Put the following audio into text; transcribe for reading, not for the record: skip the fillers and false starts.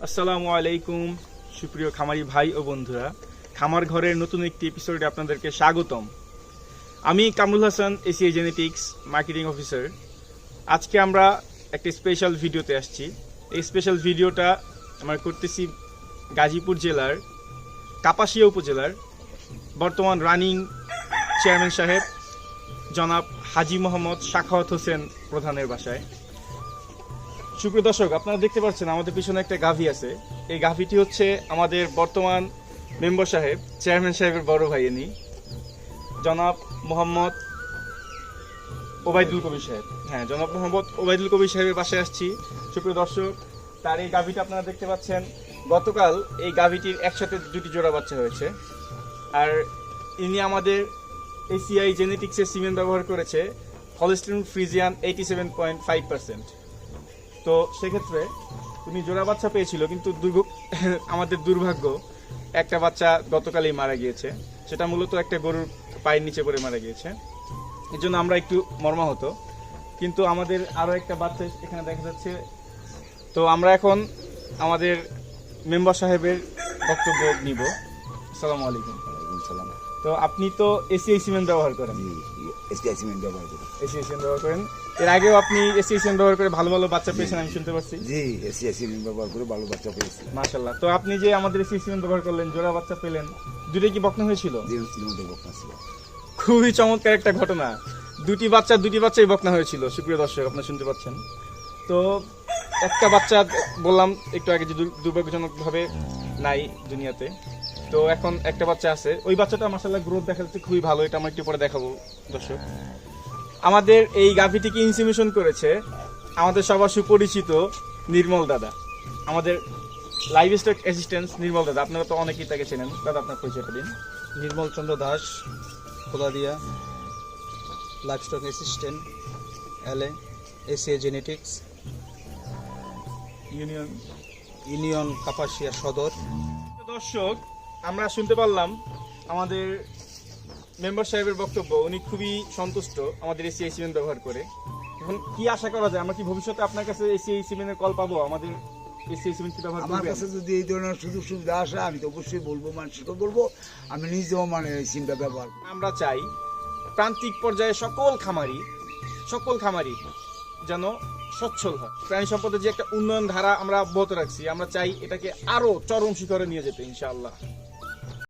আসসালামু আলাইকুম সুপ্রিয় খামারি ভাই ও বন্ধুরা, খামার ঘরের নতুন একটি এপিসোডে আপনাদেরকে স্বাগতম। আমি Kamrul Hasan, ACI genetics marketing officer. আজকে আমরা একটা স্পেশাল ভিডিওতে আসছি। এই স্পেশাল ভিডিওটা আমরা করতেছি গাজীপুর জেলার কাপাসিয়া উপজেলার বর্তমান রানিং চেয়ারম্যান সাহেব জনাব হাজী মোহাম্মদ সাখাওয়াত হোসেন প্রধানের বাসায়। সুপ্রিয় দর্শক, আপনারা দেখতে পাচ্ছেন আমাদের পিছনে একটা গাভী আছে। এই গাভীটি হচ্ছে আমাদের বর্তমান মেম্বার সাহেব, চেয়ারম্যান সাহেবের বড় ভাই, ইনি জনাব মোহাম্মদ ওবায়দুল কবির সাহেব। হ্যাঁ, জনাব মোহাম্মদ ওবায়দুল কবির সাহেবের বাসায় আসছি। সুপ্রিয় দর্শক, তার এই গাভীটা আপনারা দেখতে পাচ্ছেন। গতকাল এই গাভীটির একসাথে দুটি জোড়া বাচ্চা হয়েছে। আর ইনি আমাদের এসিআই জেনেটিক্সের সিমেন্ট ব্যবহার করেছে হলস্টিন ফ্রিজিয়ান 87.5%। তো সেক্ষেত্রে উনি জোড়া বাচ্চা পেয়েছিল, কিন্তু আমাদের দুর্ভাগ্য একটা বাচ্চা গতকালই মারা গিয়েছে। সেটা মূলত একটা গরুর পায়ের নিচে পড়ে মারা গিয়েছে। এর জন্য আমরা একটু মর্মাহত। কিন্তু আমাদের আরও একটা বাচ্চা এখানে দেখা যাচ্ছে। তো আমরা এখন আমাদের মেম্বার সাহেবের বক্তব্য নিব। আসসালামু আলাইকুম। সালাম। তো আপনি তো এসিআই সিমেন্ট ব্যবহার করেন? এসিআই সিমেন্ট ব্যবহার করি। এসিআই সিমেন্ট ব্যবহার করেন। এর আগেও আপনি এসিআই সিমেন্ট ব্যবহার করে ভালো ভালো বাচ্চা পেয়েছেন, আমি শুনতে পাচ্ছি। জি, এসিআই সিমেন্ট ব্যবহার করে ভালো বাচ্চা পেয়েছি। মাশাআল্লাহ। তো আপনি যে আমাদের এসিআই সিমেন্ট ব্যবহার করলেন, জোড়া বাচ্চা পেলেন, দুটোই কি বকনা হয়েছিল? জি, মধ্যে বকনা ছিল। খুবই চমৎকার একটা ঘটনা। দুটি বাচ্চাই বকনা হয়েছিল। সুপ্রিয় দর্শক, আপনারা শুনতে পাচ্ছেন। তো একটা বাচ্চা বললাম একটু আগে যে দুর্ভাগ্যজনকভাবে নাই দুনিয়াতে। তো এখন একটা বাচ্চা আছে। ওই বাচ্চাটা মাশাআল্লাহ গ্রোথ দেখা যাচ্ছে খুবই ভালো। এটা আমরা একটু পরে দেখাবো দর্শক। আমাদের এই গাভীটিকে ইনসিমিনেশন করেছে আমাদের সবার সুপরিচিত নির্মল দাদা, আমাদের লাইভ স্টক অ্যাসিস্ট্যান্ট নির্মল দাদা। আপনারা তো অনেকেই তাকে চেনেন। দাদা, আপনার পরিচয়টা দিন। Nirmal Chandra Das, Kholadia, livestock assistant, LA, ACI genetics, union Kapasia Sadar. দর্শক, আমরা শুনতে পারলাম আমাদের মেম্বার সাহেবের বক্তব্য। উনি খুবই সন্তুষ্ট আমাদের এসিআই সিমেন্ট ব্যবহার করে। এখন কি আশা করা যায়? আমরা কি ভবিষ্যতে আপনার কাছে এসিআই সিমেন্টের কল পাবো? আমাদের এসিআই সিমেন্ট ব্যবহার আমার করবেন? কাছে যদি এই ধরনের সুযোগ সুবিধা আসে আমি তো অবশ্যই বলবো, মানুষকে বলবো। আমি নিজেও এই সিমটা ব্যবহার করি। আমরা চাই প্রান্তিক পর্যায়ে সকল খামারি যেন সচ্ছল হয়। প্রাণী সম্পদের যে একটা উন্নয়ন ধারা আমরা অব্যাহত রাখছি, আমরা চাই এটাকে আরো চরম শিখরে নিয়ে যেতে ইনশাআল্লাহ।